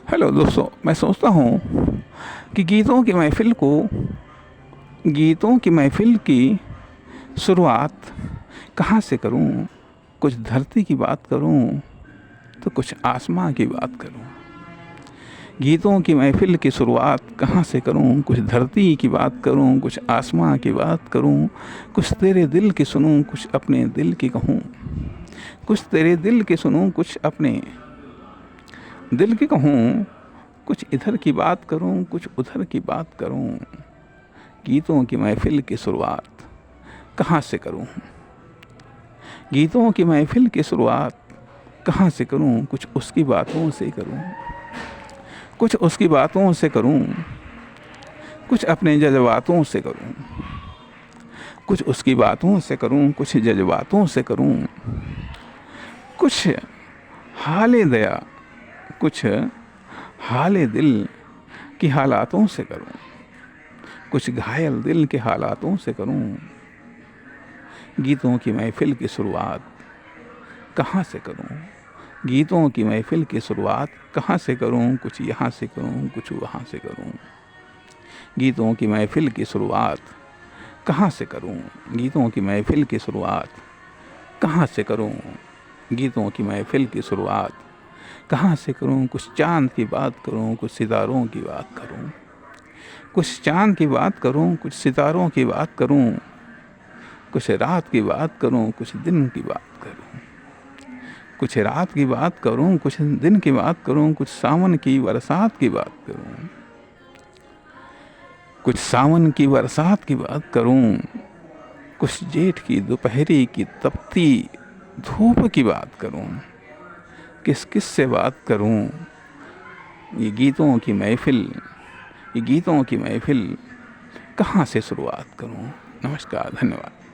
Hello दोस्तों, मैं सोचता हूँ कि गीतों की महफ़िल की शुरुआत कहाँ से करूँ। कुछ धरती की बात करूँ तो कुछ आसमां की बात करूँ। गीतों की महफ़िल की शुरुआत कहाँ से करूँ। कुछ धरती की बात करूँ, कुछ आसमां की बात करूँ। कुछ तेरे दिल की सुनूँ, कुछ अपने दिल की कहूँ। कुछ तेरे दिल की सुनूँ, कुछ अपने दिल की कहूँ। कुछ इधर की बात करूँ, कुछ उधर की बात करूँ। गीतों की महफ़िल की शुरुआत कहाँ से करूँ। गीतों की महफ़िल की शुरुआत कहाँ से करूँ। कुछ उसकी बातों से करूँ, कुछ उसकी बातों से करूँ। कुछ अपने जज्बातों से करूँ, कुछ उसकी बातों से करूँ। कुछ जज्बातों से करूँ, कुछ हाले दया, कुछ हाले दिल की हालातों से करूं। कुछ घायल दिल के हालातों से करूं। गीतों की महफ़िल की शुरुआत कहाँ से करूं। गीतों की महफ़िल की शुरुआत कहाँ से करूं। कुछ यहाँ से करूं, कुछ वहाँ से करूं। गीतों की महफ़िल की शुरुआत कहाँ से करूं। गीतों की महफ़िल की शुरुआत कहाँ से करूं। गीतों की महफ़िल की शुरुआत कहाँ से करूं। कुछ चाँद की बात करूं, कुछ सितारों की बात करूं। कुछ चाँद की बात करूं, कुछ सितारों की बात करूं। कुछ रात की बात करूं, कुछ दिन की बात करूं। कुछ रात की बात करूं, कुछ दिन की बात करूं। कुछ सावन की बरसात की बात करूं, कुछ सावन की बरसात की बात करूं। कुछ जेठ की दोपहरी की तपती धूप की बात करूं। किस किस से बात करूं। ये गीतों की महफ़िल, ये गीतों की महफ़िल कहाँ से शुरुआत करूं। नमस्कार, धन्यवाद।